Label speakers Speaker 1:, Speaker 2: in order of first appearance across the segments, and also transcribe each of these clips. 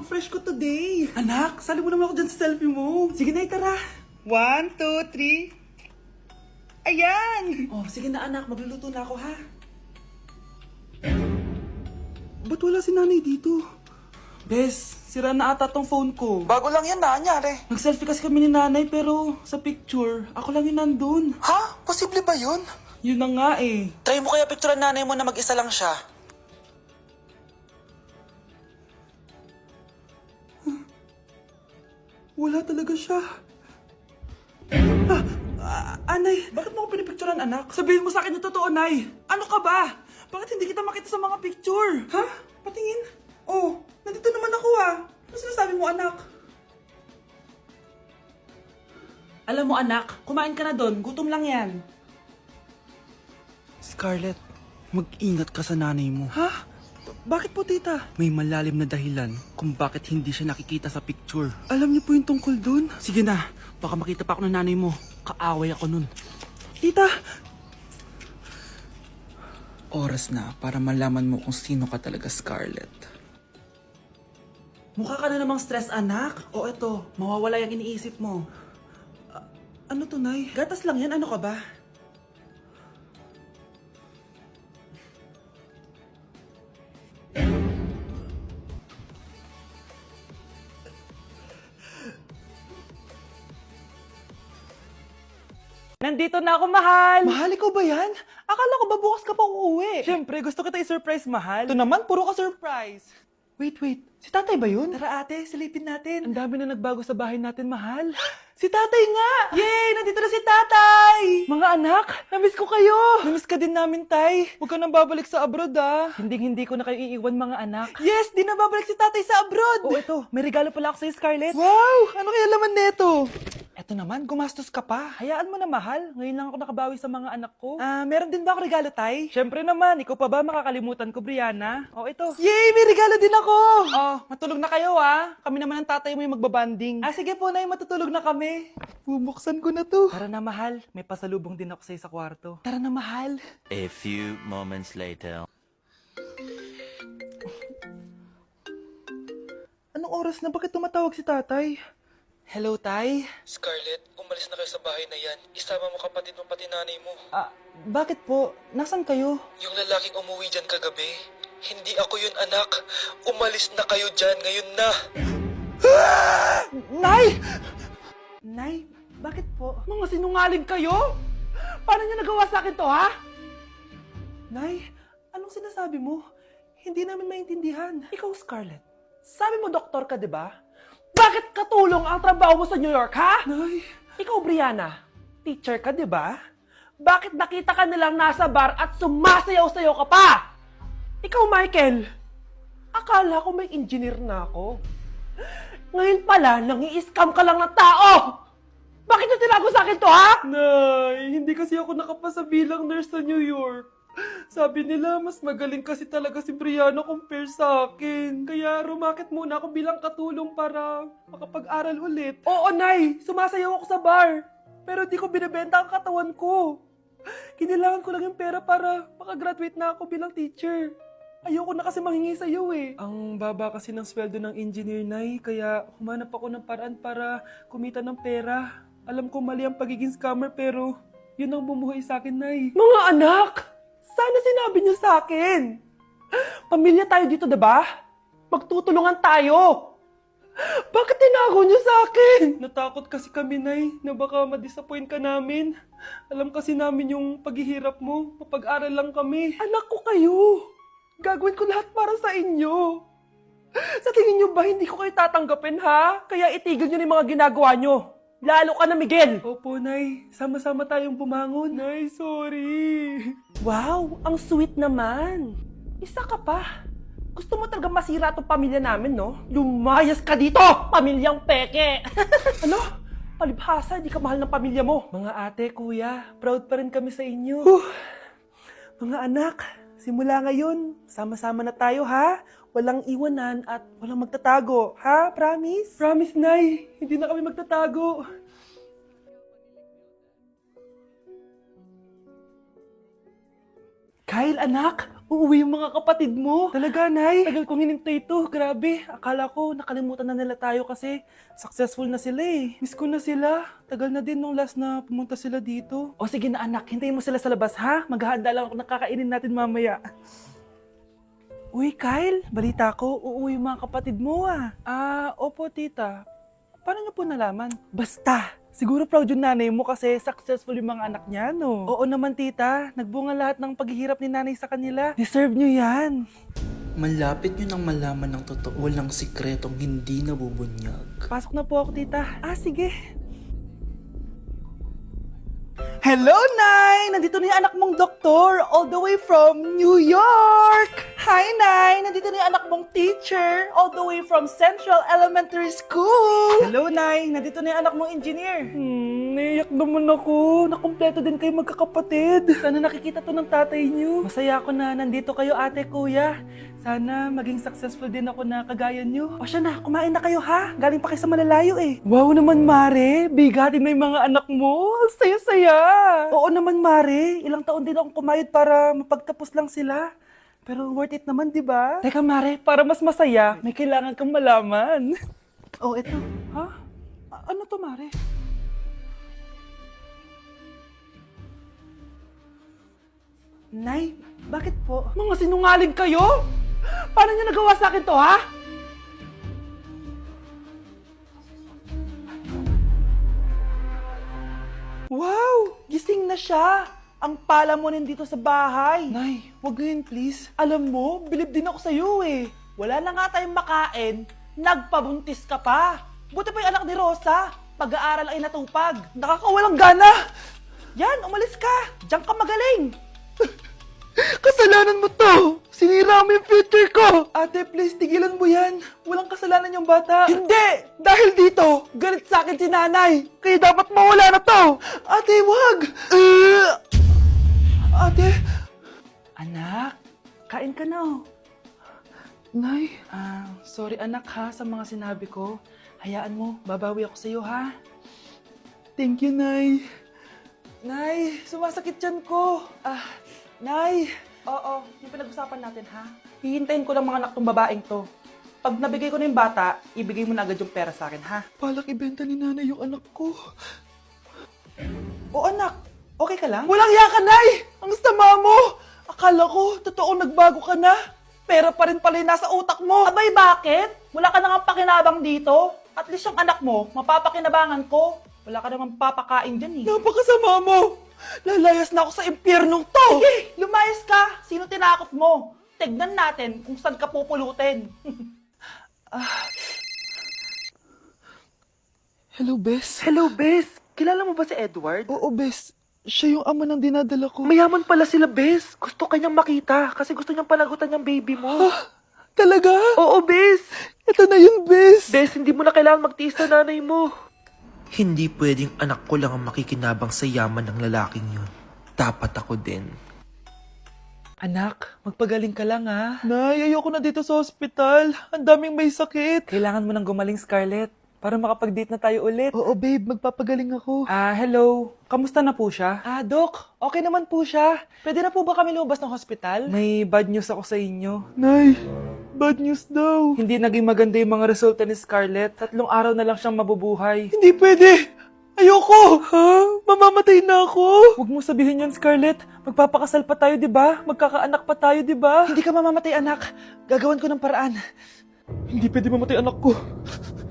Speaker 1: fresh ko today. Anak, sali mo naman ako dyan sa selfie mo. Sige na, tara. 1, 2, 3. Ayan! Oh, sige na anak, magluluto na ako ha. Ba't wala si nanay dito? Bes, sira na ata tong phone ko.
Speaker 2: Bago lang yan, nangyari.
Speaker 1: Nag-selfie kasi kami ni nanay pero sa picture, ako lang yung nandun.
Speaker 2: Ha? Posible ba yun?
Speaker 1: Yun na nga eh.
Speaker 2: Try mo kaya picturean nanay mo na mag-isa lang siya.
Speaker 1: Wala talaga siya. Anay, bakit mo ako pinipicturean, anak? Sabihin mo sa akin yung totoo, Nay. Ano ka ba? Bakit hindi kita makita sa mga picture? Ha? Patingin? Oh, nandito naman ako ah. Ano sinasabi mo, anak? Alam mo, anak, kumain ka na doon. Gutom lang yan.
Speaker 3: Scarlett, mag-ingat ka sa nanay mo.
Speaker 1: Ha? Bakit po, tita?
Speaker 3: May malalim na dahilan kung bakit hindi siya nakikita sa picture.
Speaker 1: Alam niyo po yung tungkol doon?
Speaker 3: Sige na, baka makita pa ako ng nanay mo. Kaaway ako nun.
Speaker 1: Tita!
Speaker 3: Oras na para malaman mo kung sino ka talaga, Scarlett.
Speaker 1: Mukha ka na namang stress, anak. O eto, mawawala yung iniisip mo. Ano to, Nay? Gatas lang yan, ano ka ba? Nandito na ako, mahal! Mahal, ikaw ba yan? Akala ko ba bukas ka pa uuwi? Siyempre, gusto kita i-surprise, mahal. Ito naman, puro ka surprise. Wait. Si tatay ba yun? Tara ate, silipin natin. Ang dami na nagbago sa bahay natin, mahal. Si tatay nga! Yay! Nandito na si tatay! Mga anak, namiss ko kayo! Namiss ka din namin, tay. Huwag ka nang babalik sa abroad, ah. Hindi ko na kayo iiwan, mga anak. Yes! Di na babalik si tatay sa abroad! Oh, ito. May regalo pala ako sa'yo, Scarlett. Wow! Ano kaya laman neto? Eto naman, gumastos ka pa. Hayaan mo na, mahal. Ngayon lang ako nakabawi sa mga anak ko. Meron din ba ako regalo, tay? Siyempre naman. Ikaw pa ba makakalimutan ko, Brianna? Oh, ito. Yay! May regalo din ako! Oh, matulog na kayo, ah. Kami naman ang tatay mo yung magbabanding. Sige po, nay. Matutulog na kami. Bubuksan ko na to. Tara na, mahal. May pasalubong din ako sa'yo sa kwarto. Tara na, mahal.
Speaker 4: A few moments later.
Speaker 1: Anong oras na? Bakit tumatawag si tatay? Hello, tay?
Speaker 2: Scarlett, umalis na kayo sa bahay na yan. Isama mo kapatid mo pati nanay mo.
Speaker 1: Bakit po? Nasaan kayo?
Speaker 2: Yung lalaking umuwi dyan kagabi, hindi ako yun, anak. Umalis na kayo dyan ngayon na.
Speaker 1: Nay! Nay, bakit po? Mga sinungaling kayo? Paano niya nagawa sa akin to, ha? Nay, anong sinasabi mo? Hindi namin maintindihan. Ikaw, Scarlett, sabi mo doktor ka, di ba? Bakit katulong ang trabaho mo sa New York, ha? Nay! Ikaw, Brianna, teacher ka, di ba? Bakit nakita ka nilang nasa bar at sumasayaw-sayaw ka pa? Ikaw, Michael, akala ko may engineer na ako. Ngayon pala, nangi-scam ka lang ng tao! Bakit niyo tinago sa akin to, ha? Nay, hindi kasi ako nakapasa bilang nurse sa New York. Sabi nila, mas magaling kasi talaga si Brianna compare sa akin. Kaya rumakit muna ako bilang katulong para makapag-aral ulit. Oo, Nay! Sumasayaw ako sa bar. Pero di ko binibenta ang katawan ko. Kinilangan ko lang yung pera para makagraduate na ako bilang teacher. Ayoko na kasi manghingi sa'yo eh. Ang baba kasi ng sweldo ng engineer, Nay. Kaya humanap ako ng paraan para kumita ng pera. Alam ko mali ang pagiging scammer pero yun ang bumuhay sa akin, Nay. Mga anak! Sana sinabi niyo sa akin. Pamilya tayo dito, diba? Magtutulungan tayo. Bakit tinago niyo sa akin? Natakot kasi kami, Nay, na baka ma-disappoint ka namin. Alam kasi namin yung paghihirap mo. Mapag-aral lang kami. Anak ko kayo. Gagawin ko lahat para sa inyo. Sa tingin niyo ba hindi ko kayo tatanggapin, ha? Kaya itigil niyo na yung mga ginagawa niyo. Lalo ka na, Miguel! Opo, Nay. Sama-sama tayong bumangon. Nay, sorry. Wow, ang sweet naman. Isa ka pa. Gusto mo talaga masira itong pamilya namin, no? Lumayas ka dito, pamilyang peke! Ano? Palibhasa, di ka mahal ng pamilya mo. Mga ate, kuya, proud pa rin kami sa inyo. Mga anak, simula ngayon, sama-sama na tayo, ha? Walang iwanan at walang magtatago. Ha? Promise? Promise, Nay. Hindi na kami magtatago. Kyle, anak, uuwi yung mga kapatid mo. Talaga, Nay? Tagal kong hinintay ito. Grabe, akala ko nakalimutan na nila tayo kasi successful na sila eh. Miss ko na sila. Tagal na din nung last na pumunta sila dito. O sige na anak, hintayin mo sila sa labas ha. Maghahanda lang ako ng kakainin natin mamaya. Uy, Kyle, balita ko, uuwi yung mga kapatid mo ah. Opo tita. Paano niyo po nalaman? Basta! Siguro proud yung nanay mo kasi successful yung mga anak niya, no? Oo naman, tita. Nagbunga lahat ng paghihirap ni nanay sa kanila. Deserve nyo yan.
Speaker 3: Malapit nyo nang malaman ng totoo lang sikretong hindi nabubunyag.
Speaker 1: Pasok na po ako, tita. Sige. Hello, Nay! Nandito na yung anak mong doktor all the way from New York! Hi, Nay! Nandito na yung anak mong teacher all the way from Central Elementary School! Hello, Nay! Nandito na yung anak mong engineer! Naiyak naman ako. Nakumpleto din kayo magkakapatid. Sana nakikita to ng tatay niyo. Masaya ako na nandito kayo, ate, kuya. Sana maging successful din ako na kagaya niyo. O siya na, kumain na kayo ha? Galing pa kayo sa malalayo eh. Wow naman, Mare. Bigatin na yung mga anak mo. Saya-saya. Oo naman, Mare. Ilang taon din akong kumayod para mapagtapos lang sila. Pero worth it naman, di ba? Teka, Mare, para mas masaya, may kailangan kang malaman. Oh, eto. Ha? Ano to, Mare? Nay, bakit po? Mga sinungaling kayo? Paano niyo nagawa sa akin to, ha? Wow! Gising na siya! Ang pala mo nandito sa bahay. Nay, wag ngayon please. Alam mo, bilib din ako sa'yo eh. Wala na nga tayong makain, nagpabuntis ka pa. Buti pa yung anak ni Rosa, pag-aaral ay natupag. Nakakawalang gana! Yan, umalis ka! Diyan ka magaling! Kasalanan mo to! Sinira mo yung future ko! Ate, please, tigilan mo yan. Walang kasalanan yung bata. Hindi! Dahil dito, galit sa akin si nanay. Kaya dapat mawala na to! Ate, wag! Ate! Anak, kain ka na oh. Nay? Sorry anak ha sa mga sinabi ko. Hayaan mo, babawi ako sa'yo ha. Thank you, Nay. Nay, sumasakit yan ko. Nay! Oo, yung pinag-usapan natin, ha? Hihintayin ko lang mga anak tong babaeng to. Pag nabigay ko na yung bata, ibigay mo na agad yung pera sa akin, ha? Palak ibenta ni nanay yung anak ko. O anak, okay ka lang? Walang iya ka, Nay! Ang sama mo! Akala ko, totoo nagbago ka na. Pera pa rin pala yung nasa utak mo. Abay, bakit? Wala ka nang pakinabang dito. At least yung anak mo, mapapakinabangan ko. Wala ka namang papakain dyan, eh. Napakasama mo! Lalayas na ako sa impyernong to! Sige, lumayas ka! Sino tinakot mo? Tignan natin kung saan ka pupulutin.
Speaker 5: Hello, Bes.
Speaker 1: Hello, Bes! Kilala mo ba si Edward?
Speaker 5: Oo, Bes. Siya yung ama ng dinadala ko.
Speaker 1: Mayaman pala sila, Bes. Gusto kanyang makita kasi gusto niyang panagutan yung baby mo.
Speaker 5: Talaga?
Speaker 1: Oo, Bes!
Speaker 5: Ito na yun, Bes.
Speaker 1: Bes, hindi mo na kailangan magtiis na nanay mo.
Speaker 2: Hindi pwedeng anak ko lang ang makikinabang sa yaman ng lalaking yun. Dapat ako din.
Speaker 1: Anak, magpagaling ka lang ha.
Speaker 5: Nay, ayoko na dito sa ospital. Ang daming may sakit.
Speaker 1: Kailangan mo nang gumaling, Scarlett, para makapag-date na tayo ulit.
Speaker 5: Oo, babe. Magpapagaling ako.
Speaker 1: Hello. Kamusta na po siya? Doc, okay naman po siya. Pwede na po ba kami lumabas ng hospital? May bad news ako sa inyo.
Speaker 5: Nay, bad news daw.
Speaker 1: Hindi naging maganda yung mga resulta ni Scarlett. 3 araw na lang siyang mabubuhay.
Speaker 5: Hindi pwede. Ayoko. Mamamatay na ako.
Speaker 1: Huwag mo sabihin yun, Scarlett. Magpapakasal pa tayo, di ba? Magkakaanak pa tayo, di ba? Hindi ka mamamatay, anak. Gagawan ko ng paraan.
Speaker 5: Hindi pwede mamatay anak ko.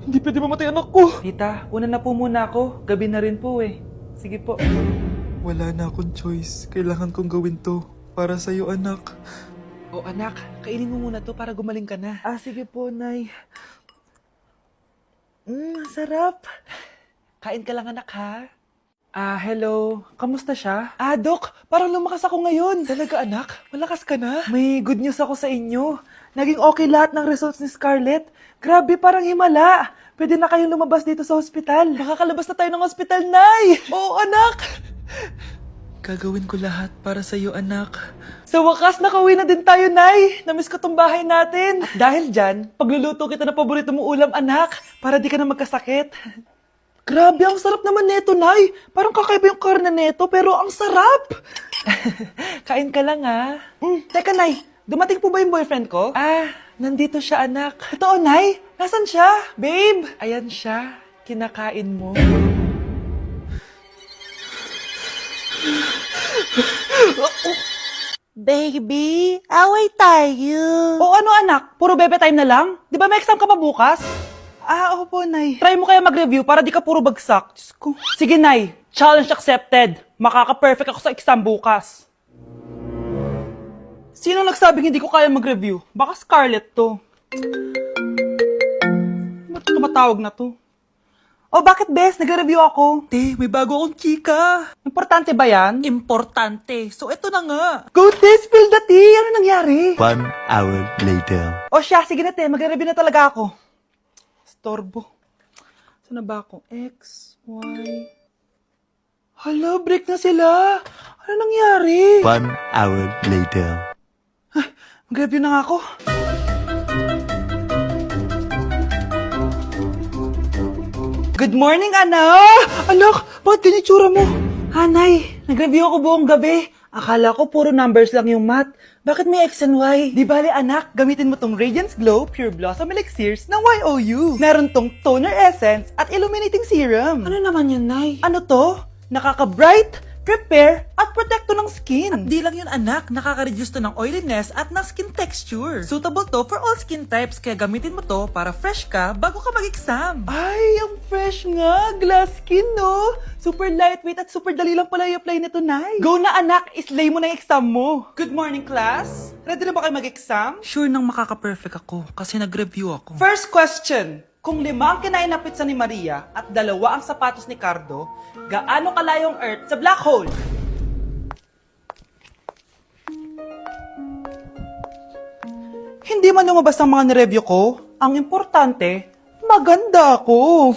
Speaker 5: Hindi pwede mamatay anak ko.
Speaker 1: Tita, una na po muna ako. Gabi na rin po eh. Sige po.
Speaker 5: Wala na akong choice. Kailangan kong gawin to. Para sa'yo, anak.
Speaker 1: O anak, kainin mo muna to para gumaling ka na. Sige po, Nay. Sarap. Kain ka lang, anak, ha? Hello. Kamusta siya? Doc, parang lumakas ako ngayon. Talaga, anak? Malakas ka na? May good news ako sa inyo. Naging okay lahat ng results ni Scarlett. Grabe, parang himala. Pwede na kayong lumabas dito sa hospital. Makakalabas na tayo ng hospital, Nay! Oo, anak!
Speaker 5: Gagawin ko lahat para sa'yo, anak.
Speaker 1: Sa wakas, nakauwi na din tayo, Nay. Namiss ko tong bahay natin. At dahil dyan, pagluluto kita ng paborito mong ulam, anak, para di ka na magkasakit. Grabe, ang sarap naman neto, Nay. Parang kakaiba yung karne neto, pero ang sarap. Kain ka lang, ha? Teka, Nay. Dumating po ba yung boyfriend ko? Nandito siya, anak. Totoo, Nay? Nasaan siya? Babe! Ayan siya. Kinakain mo.
Speaker 6: Baby, away tayo.
Speaker 1: O ano, anak? Puro bebe time na lang? Di ba may exam ka pa bukas? Opo, Nay. Try mo kaya mag-review para di ka puro bagsak. Diyos ko. Sige, Nay. Challenge accepted. Makaka-perfect ako sa exam bukas. Sino nagsabing hindi ko kaya mag-review? Baka Scarlett to. Ba't tumatawag na to? Oh, bakit, Bes? Nag-review ako.
Speaker 3: Te, may bago akong chika.
Speaker 1: Importante ba yan?
Speaker 3: Importante. So, eto na nga.
Speaker 1: Go, Te! Spill the tea! Ano nangyari?
Speaker 4: 1 hour later.
Speaker 1: O siya, sige na, Te. Magre-review na talaga ako. Storbo. Saan na ba ako? X, Y... Hala, break na sila. Ano nangyari?
Speaker 4: 1 hour later.
Speaker 1: Mag-review na nga ako. Good morning, anak! Anak, bakit ganyan itsura mo? Hanay, nag-review ako buong gabi. Akala ko puro numbers lang yung math. Bakit may X and Y? Di bale, anak, gamitin mo tong Radiance Glow Pure Blossom Elixirs ng YOU. Meron tong toner essence at illuminating serum. Ano naman yun, Nay? Ano to? Nakaka-bright, repair, at protecto ng skin.
Speaker 3: At di lang yun anak, nakaka-reduce to ng oiliness at ng skin texture. Suitable to for all skin types, kaya gamitin mo to para fresh ka bago ka mag-exam.
Speaker 1: Ay, ang fresh nga. Glass skin, no? Super lightweight at super dali lang pala i-apply nito, Nay. Go na, anak. Islay mo na yung exam mo. Good morning, class. Ready na ba kayo mag-exam?
Speaker 3: Sure nang makaka-perfect ako kasi nag-review ako.
Speaker 1: First question. Kung 5 ang kinain na pizza ni Maria at 2 ang sapatos ni Cardo, gaano kalayong Earth sa black hole? Hindi man lumabas ang mga nireview ko. Ang importante, maganda ako.